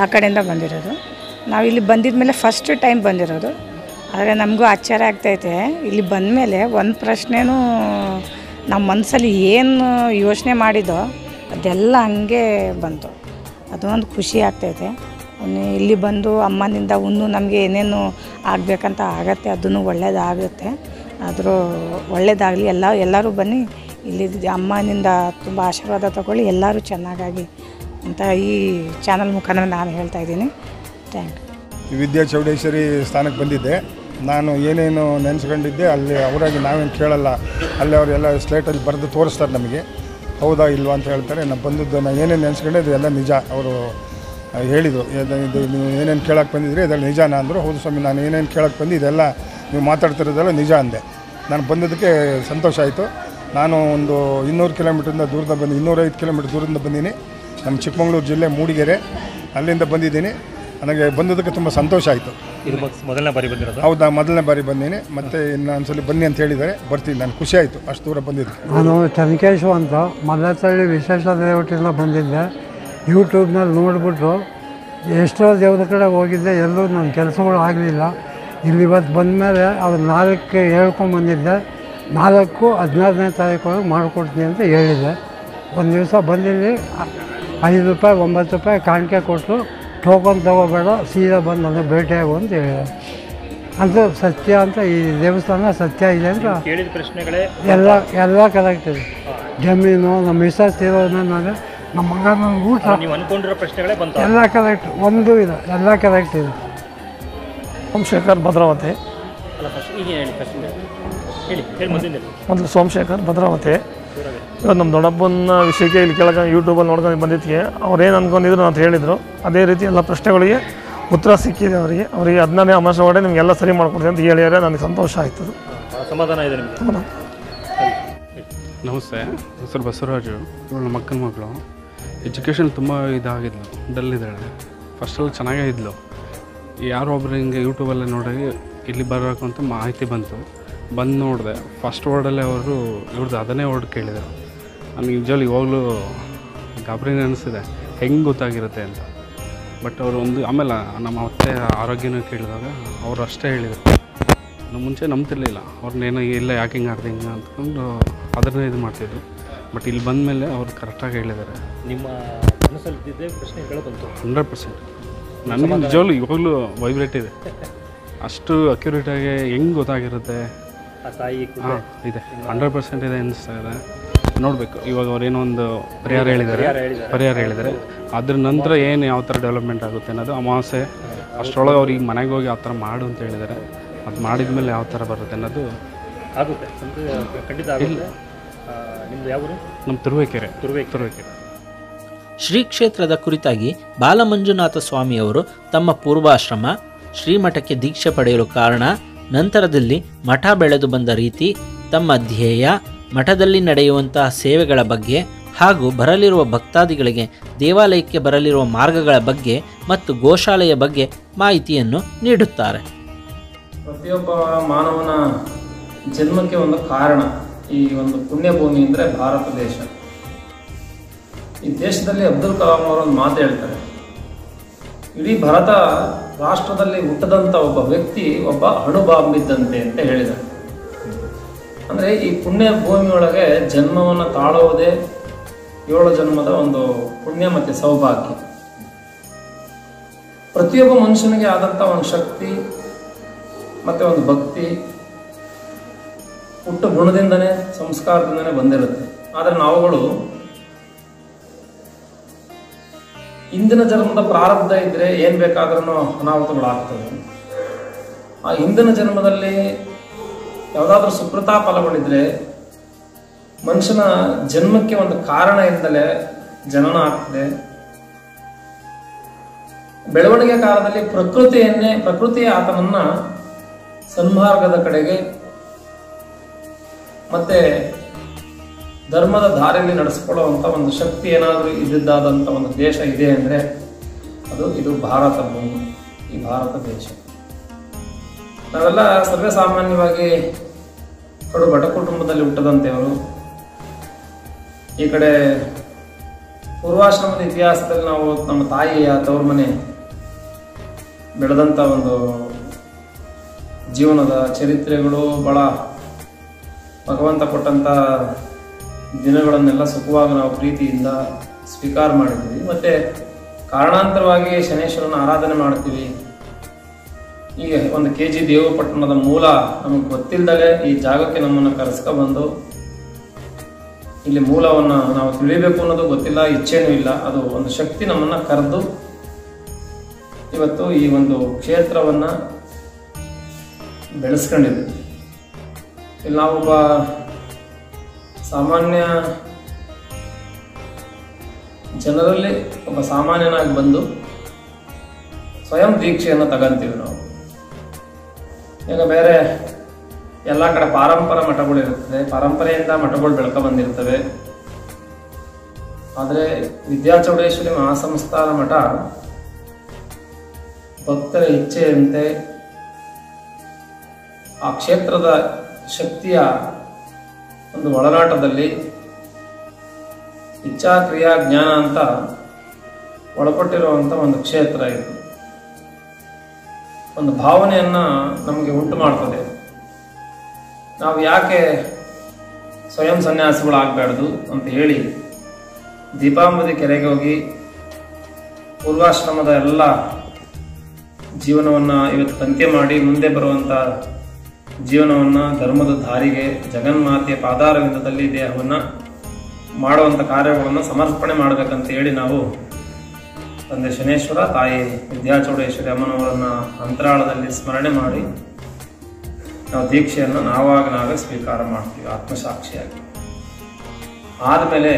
ಆ ಕಡೆಯಿಂದ ಬಂದಿರೋದು. ನಾವು ಇಲ್ಲಿ ಬಂದಿದ ಮೇಲೆ ಫಸ್ಟ್ ಟೈಮ್ ಬಂದಿರೋದು. ಆದರೆ ನಮಗೂ ಆಶ್ಚರ್ಯ ಆಗ್ತೈತೆ. ಇಲ್ಲಿ ಬಂದ ಮೇಲೆ ಒಂದು ಪ್ರಶ್ನೆನೂ ನಮ್ಮ ಮನಸ್ಸಲ್ಲಿ ಏನು ಯೋಚನೆ ಮಾಡಿದೋ ಅದೆಲ್ಲ ಹಂಗೆ ಬಂತು. ಅದೊಂದು ಖುಷಿ ಆಗ್ತೈತೆ. ಇಲ್ಲಿ ಬಂದು ಅಮ್ಮನಿಂದ ಇನ್ನೂ ನಮಗೆ ಏನೇನು ಆಗಬೇಕಂತ ಆಗತ್ತೆ, ಅದನ್ನು ಒಳ್ಳೆಯದಾಗುತ್ತೆ. ಆದರೂ ಒಳ್ಳೆಯದಾಗಲಿ. ಎಲ್ಲರೂ ಬನ್ನಿ, ಇಲ್ಲಿ ಅಮ್ಮನಿಂದ ತುಂಬ ಆಶೀರ್ವಾದ ತಗೊಳ್ಳಿ, ಎಲ್ಲರೂ ಚೆನ್ನಾಗಾಗಿ ಅಂತ ಈ ಚಾನಲ್ ಮುಖಾಂತರ ನಾನು ಹೇಳ್ತಾ ಇದ್ದೀನಿ. Thank you. ವಿದ್ಯಾ ಚೌಡೇಶ್ವರಿ ಸ್ಥಾನಕ್ಕೆ ಬಂದಿದ್ದೆ. ನಾನು ಏನೇನು ನೆನೆಸ್ಕೊಂಡಿದ್ದೆ ಅಲ್ಲಿ ಅವರಾಗಿ ನಾವೇನು ಕೇಳಲ್ಲ, ಅಲ್ಲಿ ಅವರೆಲ್ಲ ಸ್ಲೇಟಲ್ಲಿ ಬರೆದು ತೋರಿಸ್ತಾರೆ ನಮಗೆ, ಹೌದಾ ಇಲ್ವಾ ಅಂತ ಹೇಳ್ತಾರೆ. ನಾನು ಬಂದದ್ದು ನಾನು ಏನೇನು ನೆನೆಸ್ಕೊಂಡೆ ಅದೆಲ್ಲ ನಿಜ. ಅವರು ಹೇಳಿದರು, ಇದು ನೀವು ಏನೇನು ಕೇಳೋಕ್ಕೆ ಬಂದಿದ್ರಿ ಇದೆಲ್ಲ ನಿಜಾನ ಅಂದರು. ಹೌದು ಸ್ವಾಮಿ, ನಾನು ಏನೇನು ಕೇಳೋಕ್ಕೆ ಬಂದು ಇದೆಲ್ಲ ನೀವು ಮಾತಾಡ್ತಿರೋದೆಲ್ಲ ನಿಜ ಅಂದೆ. ನಾನು ಬಂದಿದ್ದಕ್ಕೆ ಸಂತೋಷ ಆಯಿತು. ನಾನು ಒಂದು 200 ಕಿಲೋಮೀಟ್ರಿಂದ ದೂರದ ಬಂದು 205 ಕಿಲೋಮೀಟ್ರ್ ದೂರದಿಂದ ಬಂದೀನಿ. ನಮ್ಮ ಚಿಕ್ಕಮಗಳೂರು ಜಿಲ್ಲೆ ಮೂಡಿಗೆರೆ, ಅಲ್ಲಿಂದ ಬಂದಿದ್ದೀನಿ. ನನಗೆ ಬಂದದಕ್ಕೆ ತುಂಬ ಸಂತೋಷ ಆಯಿತು. ಇದು ಮೊದಲನೇ ಬಾರಿ ಬಂದಿರೋದು? ಹೌದಾ, ಮೊದಲನೇ ಬಾರಿ ಬಂದೀನಿ. ಮತ್ತು ಇನ್ನೊಂದ್ಸಲಿ ಬನ್ನಿ ಅಂತ ಹೇಳಿದ್ದಾರೆ, ಬರ್ತೀನಿ. ನಾನು ಖುಷಿ ಆಯಿತು ಅಷ್ಟು ದೂರ ಬಂದಿದ್ದು. ನಾನು ಚನ್ಕೇಶು ಅಂತ ಮಲ್ಲತ್ತಳ್ಳಿ ವಿಶೇಷ ಲೇಔಟಿಂದ ಬಂದಿದ್ದೆ. ಯೂಟ್ಯೂಬ್ನಲ್ಲಿ ನೋಡಿಬಿಟ್ಟು ಎಷ್ಟೋ ದೇವ್ರ ಕಡೆ ಹೋಗಿದ್ದೆ, ಎಲ್ಲೂ ನನ್ನ ಕೆಲಸಗಳು ಆಗಲಿಲ್ಲ. ಇಲ್ಲಿ ಇವತ್ತು ಬಂದಮೇಲೆ ಅವ್ರು 4ಕ್ಕೆ ಹೇಳ್ಕೊಂಬಂದಿದ್ದೆ. 4-16ನೇ ತಾರೀಕು ಮಾಡಿಕೊಡ್ತೀನಿ ಅಂತ ಹೇಳಿದೆ. ಒಂದು ದಿವಸ ಬಂದಿಲ್ಲಿ 5 ರೂಪಾಯಿ 9 ರೂಪಾಯಿ ಕಾಣಿಕೆ ಕೊಟ್ಟು ಟೋಕನ್ ತೊಗೋಬೇಡ, ಸೀದಾ ಬಂದು ನನಗೆ ಭೇಟಿಯಾಗು ಅಂತ ಹೇಳಿದೆ. ಅದು ಸತ್ಯ ಅಂತ, ಈ ದೇವಸ್ಥಾನ ಸತ್ಯ ಇದೆ ಅಂತ ಕೇಳಿದ ಪ್ರಶ್ನೆಗಳೇ ಎಲ್ಲ ಕರೆಕ್ಟ್ ಇದೆ. ಜಮೀನು, ನಮ್ಮ ಮಿಸಸ್ ಇರೋದ್ಮೇಲೆ ನಮ್ಮ ಮಗನ ಊಟ, ನೀವು ಅನ್ಕೊಂಡಿರೋ ಪ್ರಶ್ನೆಗಳೇ ಬಂತು. ಎಲ್ಲ ಕರೆಕ್ಟ್, ಒಂದು ಇದೆ, ಎಲ್ಲ ಕರೆಕ್ಟ್ ಇದೆ. ಸೋಮಶೇಖರ್ ಭದ್ರಾವತಿ. ಅಲ್ಲ ಫಸ್ಟ್ ಈಗ ಹೇಳಿ, ಫಸ್ಟ್ ಹೇಳಿ ಮೊದಲು ಸೋಮಶೇಖರ್ ಭದ್ರಾವತಿ. ಇವತ್ತು ನಮ್ಮ ದೊಡ್ಡಪ್ಪನ ವಿಷಯಕ್ಕೆ ಇಲ್ಲಿ ಕೆಳಗೆ ಯೂಟ್ಯೂಬಲ್ಲಿ ನೋಡ್ಕೊಂಡು ಬಂದಿದ್ದಕ್ಕೆ ಅವ್ರೇನು ಅಂದ್ಕೊಂಡಿದ್ರು ಅಂತ ಹೇಳಿದರು. ಅದೇ ರೀತಿ ಎಲ್ಲ ಪ್ರಶ್ನೆಗಳಿಗೆ ಉತ್ತರ ಸಿಕ್ಕಿದೆ ಅವರಿಗೆ. 15ನೇ ಅಮಾವಾಸ್ಯೆ ಒಳಗಡೆ ನಿಮಗೆಲ್ಲ ಸರಿ ಮಾಡ್ಕೊಡ್ತೀನಿ ಅಂತ ಹೇಳಿದರೆ ನನಗೆ ಸಂತೋಷ ಆಯಿತು. ಸಮಾಧಾನ ಇದೆ ನಿಮಗೆ? ನಮಸ್ತೆ, ಹೆಸರು ಬಸವರಾಜು. ಇವಳು ನಮ್ಮ ಅಕ್ಕನ ಮಗಳು. ಎಜುಕೇಷನ್ ತುಂಬ ಇದಾಗಿದ್ಲು, ಡಲ್ ಇದ್ದಾಳೆ. ಫಸ್ಟಲ್ಲಿ ಚೆನ್ನಾಗೇ ಇದ್ಲು. ಯಾರೋ ಒಬ್ರು ಹಿಂಗೆ ಯೂಟ್ಯೂಬಲ್ಲೇ ನೋಡಿ ಇಲ್ಲಿ ಬರೋಕು ಅಂತ ಮಾಹಿತಿ ಬಂತು. ಬಂದು ನೋಡಿದೆ, ಫಸ್ಟ್ ವರ್ಡಲ್ಲೇ ಅವರು ಇವ್ರದ್ದು ಅದನ್ನೇ ವರ್ಡ್ ಕೇಳಿದರು. ನನಗೆ ಯೂಶ್ವಲಿ ಇವಾಗಲೂ ಗಾಬರಿನೇ ಅನಿಸಿದೆ, ಹೆಂಗೆ ಗೊತ್ತಾಗಿರುತ್ತೆ ಅಂತ. ಬಟ್ ಅವರು ಆಮೇಲೆ ನಮ್ಮ ಅತ್ತೆ ಆರೋಗ್ಯನೂ ಕೇಳಿದಾಗ ಅವರು ಅಷ್ಟೇ ಹೇಳಿದರು. ನಮ್ಮ ಮುಂಚೆ ನಂಬ್ತಿರ್ಲಿಲ್ಲ, ಅವ್ರನ್ನೇನೋ ಇಲ್ಲ ಯಾಕೆ ಹಿಂಗೆ ಆಡ್ದೆ ಹಿಂಗೆ ಅಂದ್ಕೊಂಡು ಅದನ್ನೇ ಇದು ಮಾಡ್ತಿದ್ರು. ಬಟ್ ಇಲ್ಲಿ ಬಂದ ಮೇಲೆ ಅವ್ರು ಕರೆಕ್ಟಾಗಿ ಹೇಳಿದ್ದಾರೆ. ನಿಮ್ಮ ಮನಸ್ಸಲ್ಲಿದ್ದೇ ಪ್ರಶ್ನೆಗಳು ಬಂತು? 100%. ನನಗೆ ನಿಜವಾಗ್ಲೂ ಇವಾಗಲೂ ವೈಬ್ರೇಟ್ ಇದೆ. ಅಷ್ಟು ಅಕ್ಯುರೇಟಾಗಿ ಹೆಂಗೆ ಗೊತ್ತಾಗಿರುತ್ತೆ ಇದೆ. 100% ಇದೆ ಅನಿಸ್ತಾ ಇದೆ. ನೋಡಬೇಕು ಇವಾಗ ಅವ್ರೇನೋ ಒಂದು ಪರಿಹಾರ ಹೇಳಿದ್ದಾರೆ. ಅದ್ರ ನಂತರ ಏನು ಯಾವ ಥರ ಡೆವಲಪ್ಮೆಂಟ್ ಆಗುತ್ತೆ ಅನ್ನೋದು ಅಮಾವಾಸ್ಯೆ ಅಷ್ಟರೊಳಗೆ ಅವ್ರಿಗೆ ಮನೆಗೆ ಹೋಗಿ ಆ ಥರ ಮಾಡು ಅಂತ ಹೇಳಿದ್ದಾರೆ. ಅದು ಮಾಡಿದ ಮೇಲೆ ಯಾವ ಥರ ಬರುತ್ತೆ ಅನ್ನೋದು ಆಗುತ್ತೆ, ಖಂಡಿತ ಆಗುತ್ತೆ. ನಿಮ್ದು ಯಾವ ಊರು? ನಮ್ಮ ತುರುವೇಕೆರೆ. ಶ್ರೀ ಕ್ಷೇತ್ರದ ಕುರಿತಾಗಿ ಬಾಲಮಂಜುನಾಥ ಸ್ವಾಮಿಯವರು ತಮ್ಮ ಪೂರ್ವಾಶ್ರಮ ಶ್ರೀಮಠಕ್ಕೆ ದೀಕ್ಷೆ ಪಡೆಯಲು ಕಾರಣ, ನಂತರದಲ್ಲಿ ಮಠ ಬೆಳೆದು ಬಂದ ರೀತಿ, ತಮ್ಮ ಧ್ಯೇಯ, ಮಠದಲ್ಲಿ ನಡೆಯುವಂತಹ ಸೇವೆಗಳ ಬಗ್ಗೆ ಹಾಗೂ ಬರಲಿರುವ ಭಕ್ತಾದಿಗಳಿಗೆ ದೇವಾಲಯಕ್ಕೆ ಬರಲಿರುವ ಮಾರ್ಗಗಳ ಬಗ್ಗೆ ಮತ್ತು ಗೋಶಾಲೆಯ ಬಗ್ಗೆ ಮಾಹಿತಿಯನ್ನು ನೀಡುತ್ತಾರೆ. ಪ್ರತಿಯೊಬ್ಬ ಮಾನವನ ಜನ್ಮಕ್ಕೆ ಒಂದು ಕಾರಣ. ಈ ಒಂದು ಪುಣ್ಯಭೂಮಿ ಅಂದರೆ ಭಾರತ ದೇಶ. ಈ ದೇಶದಲ್ಲಿ ಅಬ್ದುಲ್ ಕಲಾಂ ಅವರೊಂದು ಮಾತು ಹೇಳ್ತಾರೆ, ಇಡೀ ಭಾರತ ರಾಷ್ಟ್ರದಲ್ಲಿ ಹುಟ್ಟದಂಥ ಒಬ್ಬ ವ್ಯಕ್ತಿ ಒಬ್ಬ ಅಣುಬಾಂಬಿದ್ದಂತೆ ಅಂತ ಹೇಳಿದ್ದಾರೆ. ಅಂದರೆ ಈ ಪುಣ್ಯ ಭೂಮಿಯೊಳಗೆ ಜನ್ಮವನ್ನು ತಾಳುವುದೇ 7 ಜನ್ಮದ ಒಂದು ಪುಣ್ಯ ಮತ್ತು ಸೌಭಾಗ್ಯ. ಪ್ರತಿಯೊಬ್ಬ ಮನುಷ್ಯನಿಗೆ ಆದಂಥ ಒಂದು ಶಕ್ತಿ ಮತ್ತು ಒಂದು ಭಕ್ತಿ ಹುಟ್ಟು ಗುಣದಿಂದನೇ, ಸಂಸ್ಕಾರದಿಂದನೇ ಬಂದಿರುತ್ತೆ. ಆದರೆ ನಾವುಗಳು ಹಿಂದಿನ ಜನ್ಮದ ಪ್ರಾರಬ್ಧ ಇದ್ದರೆ ಏನು ಬೇಕಾದ್ರೂ ಅನಾಹುತಗಳಾಗ್ತವೆ. ಆ ಹಿಂದಿನ ಜನ್ಮದಲ್ಲಿ ಯಾವುದಾದ್ರೂ ಸುಕೃತಾ ಫಲಗಳಿದ್ರೆ ಮನುಷ್ಯನ ಜನ್ಮಕ್ಕೆ ಒಂದು ಕಾರಣ ಇದ್ದಲೇ ಜನನ ಆಗ್ತದೆ. ಬೆಳವಣಿಗೆ ಕಾಲದಲ್ಲಿ ಪ್ರಕೃತಿಯೇ ಆತನನ್ನ ಸನ್ಮಾರ್ಗದ ಕಡೆಗೆ ಮತ್ತೆ ಧರ್ಮದ ದಾರಿಯಲ್ಲಿ ನಡೆಸ್ಕೊಳ್ಳುವಂಥ ಒಂದು ಶಕ್ತಿ ಏನಾದರೂ ಇದ್ದಿದ್ದಾದಂಥ ಒಂದು ದೇಶ ಇದೆ ಅಂದರೆ ಇದು ಭಾರತ ಭೂಮಿ, ಈ ಭಾರತ ದೇಶ. ನಾವೆಲ್ಲ ಸರ್ವೇ ಸಾಮಾನ್ಯವಾಗಿ ಬಡ ಕುಟುಂಬದಲ್ಲಿ ಹುಟ್ಟದಂತೆಯವರು. ಈ ಕಡೆ ಪೂರ್ವಾಶ್ರಮದ ಇತಿಹಾಸದಲ್ಲಿ ನಾವು ನಮ್ಮ ತಾಯಿಯ ತವರು ಮನೆ ಬೆಳೆದಂಥ ಒಂದು ಜೀವನದ ಚರಿತ್ರೆಗಳು ಬಹಳ ಭಗವಂತ ಕೊಟ್ಟಂಥ ದಿನಗಳನ್ನೆಲ್ಲ ಸುಖವಾಗಿ ನಾವು ಪ್ರೀತಿಯಿಂದ ಸ್ವೀಕಾರ ಮಾಡಿದ್ದೀವಿ. ಮತ್ತು ಕಾರಣಾಂತರವಾಗಿ ಶನೇಶ್ವರನ ಆರಾಧನೆ ಮಾಡ್ತೀವಿ. ಈಗ ಒಂದು KG ದೇವಪಟ್ಟಣದ ಮೂಲ ನಮಗೆ ಗೊತ್ತಿಲ್ಲದಲೇ ಈ ಜಾಗಕ್ಕೆ ನಮ್ಮನ್ನು ಕರೆಸ್ಕೊಬಂದು ಇಲ್ಲಿ ಮೂಲವನ್ನು ನಾವು ತಿಳಿಬೇಕು ಅನ್ನೋದು ಗೊತ್ತಿಲ್ಲ, ಇಚ್ಛೆನೂ ಇಲ್ಲ. ಅದು ಒಂದು ಶಕ್ತಿ ನಮ್ಮನ್ನು ಕರೆದು ಇವತ್ತು ಈ ಒಂದು ಕ್ಷೇತ್ರವನ್ನು ಬೆಳೆಸ್ಕೊಂಡಿದೆ. ಇಲ್ಲಿ ನಾವೊಬ್ಬ ಸಾಮಾನ್ಯ ಜನರಲ್ಲಿ ಒಬ್ಬ ಸಾಮಾನ್ಯನಾಗಿ ಬಂದು ಸ್ವಯಂ ದೀಕ್ಷೆಯನ್ನು ತಗೊಂತೀವಿ ನಾವು. ಈಗ ಬೇರೆ ಎಲ್ಲ ಕಡೆ ಪಾರಂಪರ ಮಠಗಳು ಇರುತ್ತದೆ, ಪರಂಪರೆಯಿಂದ ಮಠಗಳು ಬೆಳ್ಕೊ ಬಂದಿರ್ತವೆ. ಆದರೆ ವಿದ್ಯಾಚೌಡೇಶ್ವರಿ ಮಹಾಸಂಸ್ಥಾನ ಮಠ ಭಕ್ತರ ಇಚ್ಛೆಯಂತೆ ಆ ಕ್ಷೇತ್ರದ ಶಕ್ತಿಯ ಒಂದು ಒಳನಾಟದಲ್ಲಿ ಇಚ್ಛಾ ಕ್ರಿಯಾ ಜ್ಞಾನ ಅಂತ ಒಳಪಟ್ಟಿರುವಂಥ ಒಂದು ಕ್ಷೇತ್ರ ಇದು. ಒಂದು ಭಾವನೆಯನ್ನು ನಮಗೆ ಉಂಟು ಮಾಡ್ತದೆ. ನಾವು ಯಾಕೆ ಸ್ವಯಂ ಸನ್ಯಾಸಿಗಳಾಗಬಾರ್ದು ಅಂತ ಹೇಳಿ ದೀಪಾಂಬುದಿ ಕೆರೆಗೆ ಹೋಗಿ ಪೂರ್ವಾಶ್ರಮದ ಎಲ್ಲ ಜೀವನವನ್ನು ಇವತ್ತು ಅಂತ್ಯ ಮಾಡಿ ಮುಂದೆ ಬರುವಂಥ ಜೀವನವನ್ನು ಧರ್ಮದ ದಾರಿಗೆ ಜಗನ್ಮಾತೆಯ ಪಾದಾರವಿಂದದಲ್ಲಿ ದೇಹವನ್ನು ಮಾಡುವಂಥ ಕಾರ್ಯಗಳನ್ನು ಸಮರ್ಪಣೆ ಮಾಡಬೇಕಂತ ಹೇಳಿ ನಾವು ತಂದೆ ಶನೇಶ್ವರ, ತಾಯಿ ವಿದ್ಯಾಚೌಡೇಶ್ವರಿ ಅಮ್ಮನವರನ್ನು ಅಂತರಾಳದಲ್ಲಿ ಸ್ಮರಣೆ ಮಾಡಿ ನಾವು ದೀಕ್ಷೆಯನ್ನು ನಾವೇ ಸ್ವೀಕಾರ ಮಾಡ್ತೀವಿ ಆತ್ಮಸಾಕ್ಷಿಯಾಗಿ. ಆದಮೇಲೆ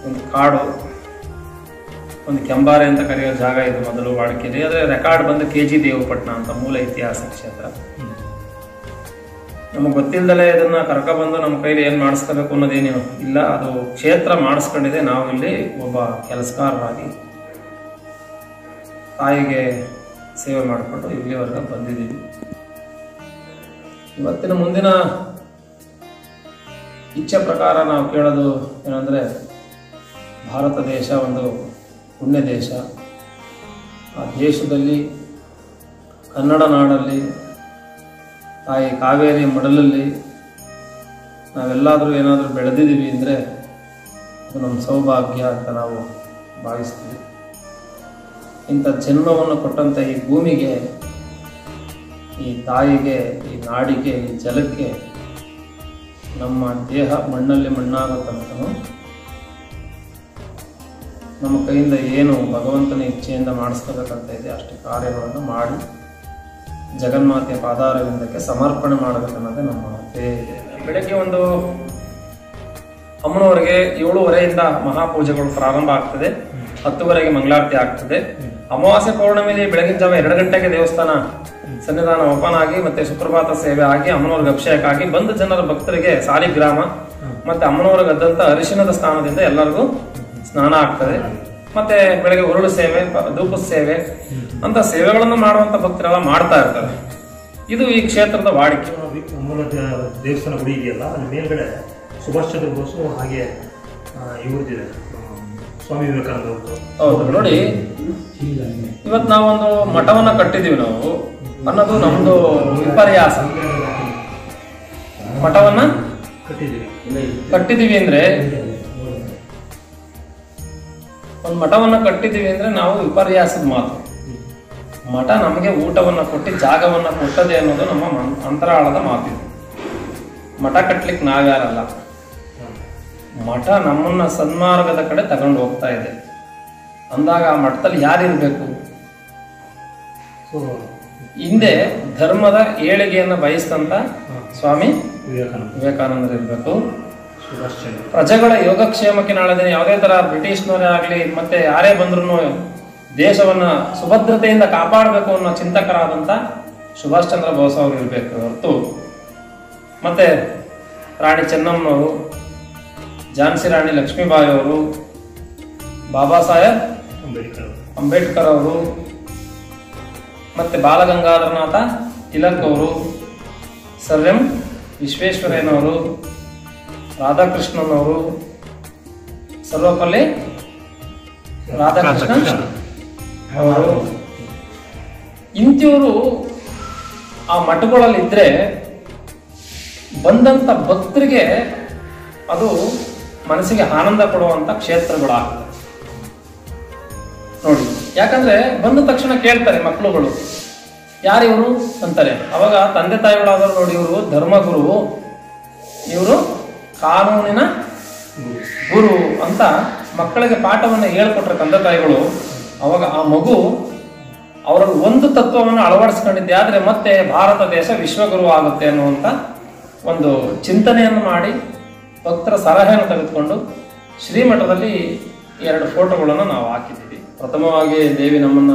ಒಂದು ಕಾಡು, ಒಂದು ಕೆಂಬಾರೆ ಅಂತ ಕರೆಯೋ ಜಾಗ ಇದು ಮೊದಲು ವಾಡಿಕೆಯಲ್ಲಿ. ಆದರೆ ರೆಕಾರ್ಡ್ ಬಂದು KG ದೇವಪಟ್ಟಣ ಅಂತ ಮೂಲ ಇತಿಹಾಸ ಕ್ಷೇತ್ರ. ನಮಗೆ ಗೊತ್ತಿಲ್ಲದಲೇ ಇದನ್ನ ಕರ್ಕೊಬಂದು ನಮ್ಮ ಕೈಲಿ ಏನು ಮಾಡಿಸ್ಕೋಬೇಕು ಅನ್ನೋದೇನು ಇಲ್ಲ. ಅದು ಕ್ಷೇತ್ರ ಮಾಡಿಸ್ಕೊಂಡಿದೆ. ನಾವು ಇಲ್ಲಿ ಒಬ್ಬ ಕೆಲಸಗಾರರಾಗಿ ತಾಯಿಗೆ ಸೇವೆ ಮಾಡಿಕೊಂಡು ಇಲ್ಲಿವರೆಗೆ ಬಂದಿದ್ದೀವಿ. ಇವತ್ತಿನ ಮುಂದಿನ ಇಚ್ಛೆ ಪ್ರಕಾರ ನಾವು ಕೇಳೋದು ಏನಂದರೆ, ಭಾರತ ದೇಶ ಒಂದು ಪುಣ್ಯ ದೇಶ. ಆ ದೇಶದಲ್ಲಿ ಕನ್ನಡ ನಾಡಲ್ಲಿ ತಾಯಿ ಕಾವೇರಿ ಮಡಲಲ್ಲಿ ನಾವೆಲ್ಲಾದರೂ ಏನಾದರೂ ಬೆಳೆದಿದ್ದೀವಿ ಅಂದರೆ ಅದು ನಮ್ಮ ಸೌಭಾಗ್ಯ ಅಂತ ನಾವು ಭಾವಿಸ್ತೀವಿ. ಇಂಥ ಜನ್ಮವನ್ನು ಕೊಟ್ಟಂಥ ಈ ಭೂಮಿಗೆ, ಈ ತಾಯಿಗೆ, ಈ ನಾಡಿಗೆ, ಈ ಜಲಕ್ಕೆ ನಮ್ಮ ದೇಹ ಮಣ್ಣಲ್ಲಿ ಮಣ್ಣಾಗೋ ತನಕನೂ ನಮ್ಮ ಕೈಯಿಂದ ಏನು ಭಗವಂತನ ಇಚ್ಛೆಯಿಂದ ಮಾಡಿಸ್ಕೋಬೇಕಂತ ಇದೆ ಅಷ್ಟು ಕಾರ್ಯಗಳನ್ನು ಮಾಡಿ ಜಗನ್ಮಾತೆಯ ಪಾದಾರವಿಂದಕ್ಕೆ ಸಮರ್ಪಣೆ ಮಾಡಬೇಕನ್ನೋದೇ ನಮ್ಮ ಬೆಳಗ್ಗೆ ಒಂದು ಅಮ್ಮನವರೆಗೆ 7:30 ಮಹಾಪೂಜೆಗಳು ಪ್ರಾರಂಭ ಆಗ್ತದೆ. 10:00 ಮಂಗಳಾರತಿ ಆಗ್ತದೆ. ಅಮಾವಾಸ್ಯೆ ಪೌರ್ಣಮಿಲಿ ಬೆಳಗಿನ ಜಾವ 2 ಗಂಟೆಗೆ ದೇವಸ್ಥಾನ ಸನ್ನಿಧಾನ ಓಪನ್ ಆಗಿ ಮತ್ತೆ ಸುಪ್ರಭಾತ ಸೇವೆ ಆಗಿ ಅಮ್ಮನವ್ರಿಗೆ ಅಭಿಷೇಕ ಆಗಿ ಬಂದ ಜನರ ಭಕ್ತರಿಗೆ ಸಾಲಿಗ್ರಾಮ ಮತ್ತೆ ಅಮ್ಮನವ್ರಿಗೆ ಅದ್ದಂತ ಅರಿಶಿಣದ ಸ್ಥಾನದಿಂದ ಎಲ್ಲರಿಗೂ ಸ್ನಾನ ಆಗ್ತದೆ. ಮತ್ತೆ ಬೆಳಗ್ಗೆ ಉರುಳು ಸೇವೆ, ಧೂಪದ ಸೇವೆ ಅಂತ ಸೇವೆಗಳನ್ನು ಮಾಡುವಂತ ಭಕ್ತರೆಲ್ಲ ಮಾಡ್ತಾ ಇರ್ತಾರೆ. ಇದು ಈ ಕ್ಷೇತ್ರದ ವಾಡಿಕೆ. ಮೂಲ ದೇವಸ್ಥಾನ ಗುಡಿ ಇದೆಯಲ್ಲ, ಅಲ್ಲಿ ಮೇಲ್ಗಡೆ ಸುಭಾಷ್ ಚಂದ್ರ ಬೋಸು ಹಾಗೆ ಇವ್ರದ್ದಿದೆ ಸ್ವಾಮಿ ವಿವೇಕಾನಂದ ಅವ್ರದ್ದು. ಹೌದು ನೋಡಿ, ಇವತ್ತು ನಾವೊಂದು ಮಠವನ್ನ ಕಟ್ಟಿದೀವಿ ನಾವು ಅನ್ನೋದು ನಮ್ದು ವಿಪರ್ಯಾಸ. ಮಠವನ್ನ ಕಟ್ಟಿದೀವಿ ಅಂದ್ರೆ ಒಂದು ಮಠವನ್ನ ಕಟ್ಟಿದೀವಿ ಅಂದ್ರೆ ನಾವು ವಿಪರ್ಯಾಸದ ಮಾತು. ಮಠ ನಮಗೆ ಊಟವನ್ನ ಕೊಟ್ಟು ಜಾಗವನ್ನ ಕೊಟ್ಟದೆ ಅನ್ನೋದು ನಮ್ಮ ಅಂತರಾಳದ ಮಾತಿದೆ. ಮಠ ಕಟ್ಲಿಕ್ಕೆ ನಾವ್ಯಾರಲ್ಲ, ಮಠ ನಮ್ಮನ್ನ ಸನ್ಮಾರ್ಗದ ಕಡೆ ತಗೊಂಡು ಹೋಗ್ತಾ ಇದೆ ಅಂದಾಗ ಆ ಮಠದಲ್ಲಿ ಯಾರಿರ್ಬೇಕು? ಹಿಂದೆ ಧರ್ಮದ ಏಳಿಗೆಯನ್ನ ಬಯಸಿದಂತ ಸ್ವಾಮಿ ವಿವೇಕಾನಂದರು ಇರ್ಬೇಕು. ಪ್ರಜೆಗಳ ಯೋಗಕ್ಷೇಮಕ್ಕೆ ನಾಳೆ ದಿನ ಯಾವುದೇ ತರ ಬ್ರಿಟಿಷ್ನವರೇ ಆಗ್ಲಿ ಮತ್ತೆ ಯಾರೇ ಬಂದ್ರು ದೇಶವನ್ನ ಸುಭದ್ರತೆಯಿಂದ ಕಾಪಾಡಬೇಕು ಅನ್ನೋ ಚಿಂತಕರಾದಂತ ಸುಭಾಷ್ ಚಂದ್ರ ಬೋಸ್ ಅವರು ಇರ್ಬೇಕು ಹೊರತು ಮತ್ತೆ ರಾಣಿ ಚೆನ್ನಮ್ಮನವರು, ಝಾನ್ಸಿ ರಾಣಿ ಲಕ್ಷ್ಮೀಬಾಯಿ ಅವರು, ಬಾಬಾ ಸಾಹೇಬ್ ಅಂಬೇಡ್ಕರ್ ಅವರು, ಮತ್ತೆ ಬಾಲಗಂಗಾಧರನಾಥ ತಿಲಕ್ ಅವರು, ಸರ್ ಎಂ ವಿಶ್ವೇಶ್ವರಯ್ಯನವರು, ರಾಧಾಕೃಷ್ಣನ್ ಅವರು, ಸರ್ವಪಲ್ಲಿ ರಾಧಾಕೃಷ್ಣನ್ ಅವರು, ಇಂಥವರು ಆ ಮಠಗಳಲ್ಲಿ ಇದ್ರೆ ಬಂದಂತ ಭಕ್ತರಿಗೆ ಅದು ಮನಸ್ಸಿಗೆ ಆನಂದ ಕೊಡುವಂತ ಕ್ಷೇತ್ರಗಳಾಗ್ತದೆ ನೋಡಿ. ಯಾಕಂದ್ರೆ ಬಂದ ತಕ್ಷಣ ಕೇಳ್ತಾರೆ ಮಕ್ಕಳುಗಳು, ಯಾರಿವರು ಅಂತಾರೆ. ಅವಾಗ ತಂದೆ ತಾಯಿಗಳಾದವರು ನೋಡಿ, ಇವರು ಧರ್ಮಗುರು, ಇವರು ಕಾನೂನಿನ ಗುರು ಅಂತ ಮಕ್ಕಳಿಗೆ ಪಾಠವನ್ನು ಹೇಳ್ಕೊಟ್ರೆ ತಂದೆ ತಾಯಿಗಳು, ಅವಾಗ ಆ ಮಗು ಅವರಲ್ಲಿ ಒಂದು ತತ್ವವನ್ನು ಅಳವಡಿಸ್ಕೊಂಡಿದ್ದೆ ಆದ್ರೆ ಮತ್ತೆ ಭಾರತ ದೇಶ ವಿಶ್ವಗುರು ಆಗುತ್ತೆ ಅನ್ನುವಂತ ಒಂದು ಚಿಂತನೆಯನ್ನು ಮಾಡಿ ಭಕ್ತರ ಸಲಹೆಯನ್ನು ತೆಗೆದುಕೊಂಡು ಶ್ರೀಮಠದಲ್ಲಿ 2 ಫೋಟೋಗಳನ್ನು ನಾವು ಹಾಕಿದ್ದೀವಿ. ಪ್ರಥಮವಾಗಿ ದೇವಿ ನಮ್ಮನ್ನ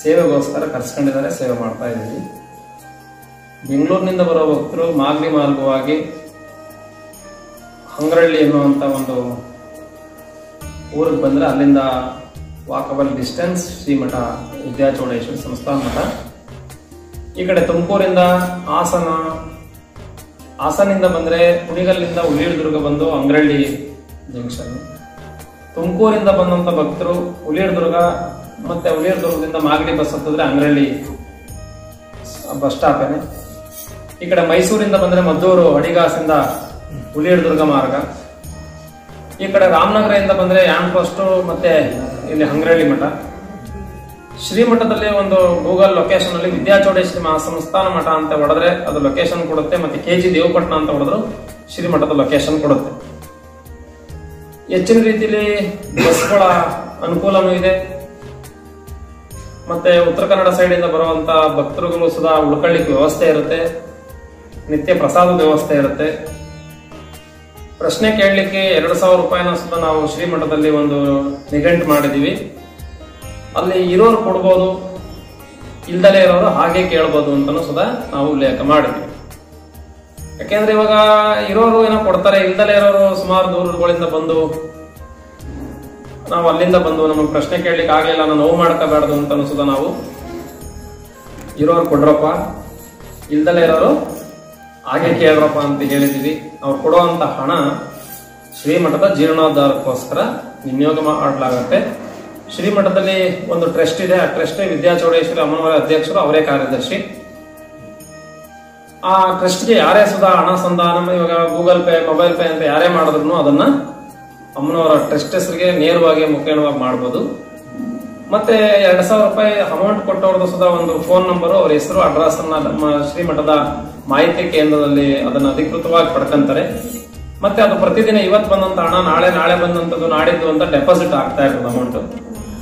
ಸೇವೆಗೋಸ್ಕರ ಕರೆಸ್ಕೊಂಡಿದ್ದಾರೆ, ಸೇವೆ ಮಾಡ್ತಾ ಇದ್ದೀವಿ. ಬೆಂಗಳೂರಿನಿಂದ ಬರೋ ಭಕ್ತರು ಮಾಗಡಿ ಮಾರ್ಗವಾಗಿ ಹಂಗರಳ್ಳಿ ಎನ್ನುವಂತ ಒಂದು ಊರಿಗೆ ಬಂದ್ರೆ ಅಲ್ಲಿಂದ ವಾಕಬಲ್ ಡಿಸ್ಟೆನ್ಸ್ ಶ್ರೀಮಠ ವಿದ್ಯಾಚೌಡೇಶ್ವರಿ ಸಂಸ್ಥಾನ ಮಠ. ಈ ಕಡೆ ತುಮಕೂರಿಂದ ಹಾಸನಿಂದ ಬಂದರೆ ಕುಣಿಗಲ್ಲಿಂದ ಹುಲಿಯಡ್ದುರ್ಗ ಬಂದು ಅಂಗ್ರಳ್ಳಿ ಜಂಕ್ಷನ್. ತುಮಕೂರಿಂದ ಬಂದಂಥ ಭಕ್ತರು ಹುಲಿಯಡ್ದುರ್ಗ ಮತ್ತೆ ಹುಲಿಯಡ್ದುರ್ಗದಿಂದ ಮಾಗಡಿ ಬಸ್ ಹತ್ತಿದ್ರೆ ಅಂಗ್ರಳ್ಳಿ ಬಸ್ ಸ್ಟಾಪೇನೆ. ಈ ಕಡೆ ಮೈಸೂರಿಂದ ಬಂದರೆ ಮದ್ದೂರು ಅಡಿಗಾಸಿಂದ ಹುಲಿಯಡ್ದುರ್ಗ ಮಾರ್ಗ. ಈ ಕಡೆ ರಾಮನಗರದಿಂದ ಬಂದರೆ ಆ್ಯನ್ ಪೋಸ್ಟು ಮತ್ತೆ ಇಲ್ಲಿ ಅಂಗ್ರಳ್ಳಿ ಮಠ. ಶ್ರೀಮಠದಲ್ಲಿ ಒಂದು ಗೂಗಲ್ ಲೊಕೇಶನ್ ಅಲ್ಲಿ ವಿದ್ಯಾಚೌಡೇಶ್ವರಿ ಮಹಾಸಂಸ್ಥಾನ ಮಠ ಅಂತ ಹೊಡೆದ್ರೆ ಅದು ಲೊಕೇಶನ್ ಕೊಡುತ್ತೆ, ಮತ್ತೆ KG ದೇವಪಟ್ಟಣ ಅಂತ ಹೊಡೆದ್ರು ಶ್ರೀಮಠದ ಲೊಕೇಶನ್ ಕೊಡುತ್ತೆ. ಹೆಚ್ಚಿನ ರೀತಿಯಲ್ಲಿ ಬಸ್ಗಳ ಅನುಕೂಲನೂ ಇದೆ. ಮತ್ತೆ ಉತ್ತರ ಕನ್ನಡ ಸೈಡ್ ಇಂದ ಬರುವಂತ ಭಕ್ತರುಗಳು ಸುಧಾ ಉಳ್ಕೊಳ್ಳಿಕ್ಕೆ ವ್ಯವಸ್ಥೆ ಇರುತ್ತೆ, ನಿತ್ಯ ಪ್ರಸಾದದ ವ್ಯವಸ್ಥೆ ಇರುತ್ತೆ. ಪ್ರಶ್ನೆ ಕೇಳಲಿಕ್ಕೆ 2,000 ರೂಪಾಯಿನ ಸುಧಾ ನಾವು ಶ್ರೀಮಠದಲ್ಲಿ ಒಂದು ನಿಘಂಟು ಮಾಡಿದೀವಿ. ಅಲ್ಲಿ ಇರೋರು ಕೊಡ್ಬೋದು, ಇಲ್ದಲೇ ಇರೋರು ಹಾಗೆ ಕೇಳ್ಬೋದು ಅಂತಲೂ ಸುಧಾ ನಾವು ಉಲ್ಲೇಖ ಮಾಡಿದ್ವಿ. ಯಾಕೆಂದ್ರೆ ಇವಾಗ ಇರೋರು ಏನೋ ಕೊಡ್ತಾರೆ, ಇಲ್ದಲೇ ಇರೋರು ಸುಮಾರು ದೂರಗಳಿಂದ ಬಂದು ನಾವು ಅಲ್ಲಿಂದ ಬಂದು ನಮಗೆ ಪ್ರಶ್ನೆ ಕೇಳಲಿಕ್ಕೆ ಆಗ್ಲಿಲ್ಲ, ನಾನು ನೋವು ಮಾಡ್ಕೋಬಾರ್ದು ಅಂತಲೂ ಸುಧಾ ನಾವು ಇರೋರು ಕೊಡ್ರಪ್ಪ, ಇಲ್ದಲೇ ಇರೋರು ಹಾಗೆ ಕೇಳ್ರಪ್ಪ ಅಂತ ಹೇಳಿದೀವಿ. ಅವ್ರು ಕೊಡುವಂತ ಹಣ ಶ್ರೀಮಠದ ಜೀರ್ಣೋದ್ಧಾರಕ್ಕೋಸ್ಕರ ವಿನಿಯೋಗ ಮಾಡಲಾಗುತ್ತೆ. ಶ್ರೀಮಠದಲ್ಲಿ ಒಂದು ಟ್ರಸ್ಟ್ ಇದೆ, ಆ ಟ್ರಸ್ಟ್ ವಿದ್ಯಾಚೌಡೇಶ್ವರಿ ಅಮ್ಮನವರ ಅಧ್ಯಕ್ಷರು, ಅವರೇ ಕಾರ್ಯದರ್ಶಿ. ಆ ಟ್ರಸ್ಟ್ಗೆ ಯಾರೇ ಸುಧಾ ಹಣ ಸಂಧಾನ, ಇವಾಗ ಗೂಗಲ್ ಪೇ, ಮೊಬೈಲ್ ಪೇ ಅಂತ ಯಾರೇ ಮಾಡಿದ್ರು ಅದನ್ನ ಅಮ್ಮನವರ ಟ್ರಸ್ಟ್ ಹೆಸರಿಗೆ ನೇರವಾಗಿ ಮುಖೇಣವಾಗಿ ಮಾಡ್ಬೋದು. ಮತ್ತೆ 2,000 ರೂಪಾಯಿ ಅಮೌಂಟ್ ಕೊಟ್ಟವ್ರದ್ದು ಸುಧಾ ಒಂದು ಫೋನ್ ನಂಬರು, ಅವ್ರ ಹೆಸರು, ಅಡ್ರೆಸ್ ಅನ್ನ ನಮ್ಮ ಶ್ರೀಮಠದ ಮಾಹಿತಿ ಕೇಂದ್ರದಲ್ಲಿ ಅದನ್ನ ಅಧಿಕೃತವಾಗಿ ಪಡ್ಕೊಂತಾರೆ. ಮತ್ತೆ ಅದು ಪ್ರತಿದಿನ ಇವತ್ತು ಬಂದಂತ ಹಣ ನಾಳೆ ಬಂದಂತದ್ದು ನಾಡಿದ್ದು ಅಂತ ಡೆಪಾಸಿಟ್ ಆಗ್ತಾ ಇರೋದು ಅಮೌಂಟ್.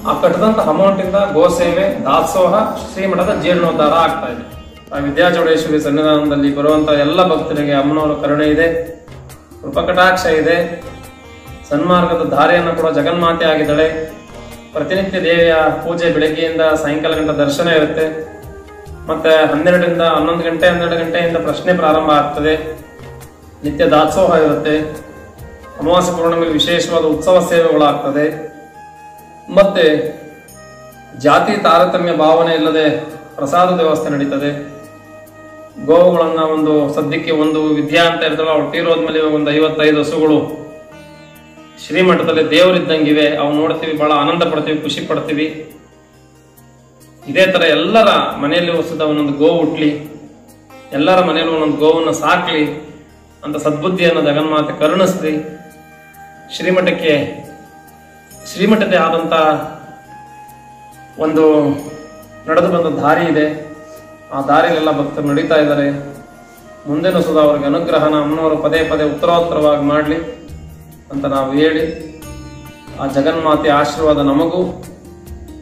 ಆ ಕಟ್ಟದಂತ ಅಮೌಂಟ್ ಇಂದ ಗೋಸೇವೆ, ದಾಸೋಹ, ಶ್ರೀಮಠದ ಜೀರ್ಣೋದ್ಧಾರ ಆಗ್ತಾ ಇದೆ. ಆ ವಿದ್ಯಾಚೌಡೇಶ್ವರಿ ಸನ್ನಿಧಾನದಲ್ಲಿ ಬರುವಂತ ಎಲ್ಲ ಭಕ್ತರಿಗೆ ಅಮ್ಮನವರ ಕರುಣೆ ಇದೆ, ಕೃಪಕಟಾಕ್ಷ ಇದೆ. ಸನ್ಮಾರ್ಗದ ದಾರಿಯನ್ನು ಕೂಡ ಜಗನ್ಮಾತೆ ಆಗಿದ್ದಾಳೆ. ಪ್ರತಿನಿತ್ಯ ದೇವಿಯ ಪೂಜೆ ಬೆಳಗ್ಗೆಯಿಂದ ಸಾಯಂಕಾಲ ಗಂಟೆ ದರ್ಶನ ಇರುತ್ತೆ. ಮತ್ತೆ 12ರಿಂದ 11 ಗಂಟೆಯಿಂದ ಪ್ರಶ್ನೆ ಪ್ರಾರಂಭ ಆಗ್ತದೆ. ನಿತ್ಯ ದಾಸೋಹ ಇರುತ್ತೆ. ಅಮಾವಾಸ್ಯ ಪೌರ್ಣಮಿಯಲ್ಲಿ ವಿಶೇಷವಾದ ಉತ್ಸವ ಸೇವೆಗಳಾಗ್ತದೆ. ಮತ್ತೆ ಜಾತಿ ತಾರತಮ್ಯ ಭಾವನೆ ಇಲ್ಲದೆ ಪ್ರಸಾದ ವ್ಯವಸ್ಥೆ ನಡೀತದೆ. ಗೋವುಗಳನ್ನ ಒಂದು ಸದ್ಯಕ್ಕೆ ಒಂದು ವಿದ್ಯಾ ಅಂತ ಇರ್ತಲ್ಲ, ಅವ್ರು ತೀರೋದ್ಮೇಲೆ ಒಂದು 55 ಹಸುಗಳು ಶ್ರೀಮಠದಲ್ಲಿ ದೇವರಿದ್ದಂಗಿವೆ. ಅವು ನೋಡ್ತೀವಿ, ಬಹಳ ಆನಂದ ಪಡ್ತೀವಿ, ಖುಷಿ ಪಡ್ತೀವಿ. ಇದೇ ತರ ಎಲ್ಲರ ಮನೆಯಲ್ಲಿ ಸುತ್ತ ಒಂದೊಂದು ಗೋವು ಹುಟ್ಲಿ, ಎಲ್ಲರ ಮನೆಯಲ್ಲೂ ಒಂದೊಂದು ಗೋವನ್ನು ಸಾಕ್ಲಿ ಅಂತ ಸದ್ಬುದ್ಧಿಯನ್ನು ಜಗನ್ಮಾತೆ ಕರುಣಿಸ್ಲಿ. ಶ್ರೀಮಠದೇ ಆದಂತ ಒಂದು ನಡೆದು ಬಂದ ದಾರಿ ಇದೆ. ಆ ದಾರಿಯಲ್ಲೆಲ್ಲ ಭಕ್ತರು ನಡೀತಾ ಇದ್ದಾರೆ. ಮುಂದೆನೂ ಸುಧಾ ಅವ್ರಿಗೆ ಅನುಗ್ರಹನ ಅಮ್ಮನವರು ಪದೇ ಪದೇ ಉತ್ತರೋತ್ತರವಾಗಿ ಮಾಡಲಿ ಅಂತ ನಾವು ಹೇಳಿ, ಆ ಜಗನ್ಮಾತೆ ಆಶೀರ್ವಾದ ನಮಗೂ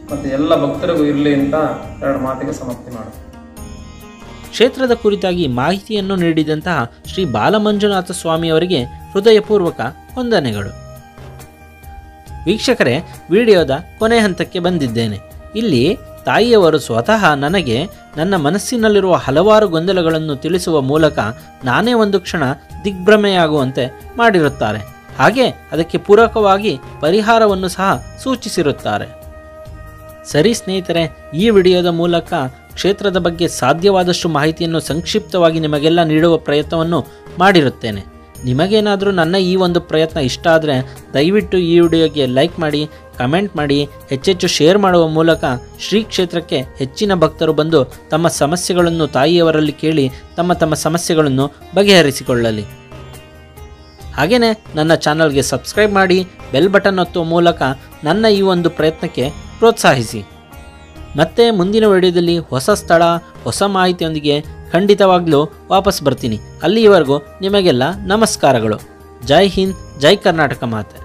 ಮತ್ತೆ ಎಲ್ಲ ಭಕ್ತರಿಗೂ ಇರಲಿ ಅಂತ 2 ಮಾತಿಗೆ ಸಮಾಪ್ತಿ ಮಾಡುತ್ತೆ. ಕ್ಷೇತ್ರದ ಕುರಿತಾಗಿ ಮಾಹಿತಿಯನ್ನು ನೀಡಿದಂತಹ ಶ್ರೀ ಬಾಲಮಂಜುನಾಥ ಸ್ವಾಮಿಯವರಿಗೆ ಹೃದಯಪೂರ್ವಕ ವಂದನೆಗಳು. ವೀಕ್ಷಕರೇ, ವಿಡಿಯೋದ ಕೊನೆ ಹಂತಕ್ಕೆ ಬಂದಿದ್ದೇನೆ. ಇಲ್ಲಿ ತಾಯಿಯವರು ಸ್ವತಃ ನನಗೆ ನನ್ನ ಮನಸ್ಸಿನಲ್ಲಿರುವ ಹಲವಾರು ಗೊಂದಲಗಳನ್ನು ತಿಳಿಸುವ ಮೂಲಕ ನಾನೇ ಒಂದು ಕ್ಷಣ ದಿಗ್ಭ್ರಮೆಯಾಗುವಂತೆ ಮಾಡಿರುತ್ತಾರೆ. ಹಾಗೆ ಅದಕ್ಕೆ ಪೂರಕವಾಗಿ ಪರಿಹಾರವನ್ನು ಸಹ ಸೂಚಿಸಿರುತ್ತಾರೆ. ಸರಿ ಸ್ನೇಹಿತರೆ, ಈ ವಿಡಿಯೋದ ಮೂಲಕ ಕ್ಷೇತ್ರದ ಬಗ್ಗೆ ಸಾಧ್ಯವಾದಷ್ಟು ಮಾಹಿತಿಯನ್ನು ಸಂಕ್ಷಿಪ್ತವಾಗಿ ನಿಮಗೆಲ್ಲ ನೀಡುವ ಪ್ರಯತ್ನವನ್ನು ಮಾಡಿರುತ್ತೇನೆ. ನಿಮಗೇನಾದರೂ ನನ್ನ ಈ ಒಂದು ಪ್ರಯತ್ನ ಇಷ್ಟ ಆದರೆ ದಯವಿಟ್ಟು ಈ ವಿಡಿಯೋಗೆ ಲೈಕ್ ಮಾಡಿ, ಕಮೆಂಟ್ ಮಾಡಿ, ಹೆಚ್ಚೆಚ್ಚು ಶೇರ್ ಮಾಡುವ ಮೂಲಕ ಶ್ರೀ ಕ್ಷೇತ್ರಕ್ಕೆ ಹೆಚ್ಚಿನ ಭಕ್ತರು ಬಂದು ತಮ್ಮ ಸಮಸ್ಯೆಗಳನ್ನು ತಾಯಿಯವರಲ್ಲಿ ಕೇಳಿ ತಮ್ಮ ಸಮಸ್ಯೆಗಳನ್ನು ಬಗೆಹರಿಸಿಕೊಳ್ಳಲಿ. ಹಾಗೆಯೇ ನನ್ನ ಚಾನಲ್ಗೆ ಸಬ್ಸ್ಕ್ರೈಬ್ ಮಾಡಿ, ಬೆಲ್ ಬಟನ್ ಒತ್ತುವ ಮೂಲಕ ನನ್ನ ಈ ಒಂದು ಪ್ರಯತ್ನಕ್ಕೆ ಪ್ರೋತ್ಸಾಹಿಸಿ. ಮತ್ತೆ ಮುಂದಿನ ವಿಡಿಯೋದಲ್ಲಿ ಹೊಸ ಸ್ಥಳ, ಹೊಸ ಮಾಹಿತಿಯೊಂದಿಗೆ ಖಂಡಿತವಾಗ್ಲೂ ವಾಪಸ್ ಬರ್ತೀನಿ. ಅಲ್ಲಿಯವರೆಗೂ ನಿಮಗೆಲ್ಲ ನಮಸ್ಕಾರಗಳು. ಜೈ ಹಿಂದ್, ಜೈ ಕರ್ನಾಟಕ ಮಾತೆ.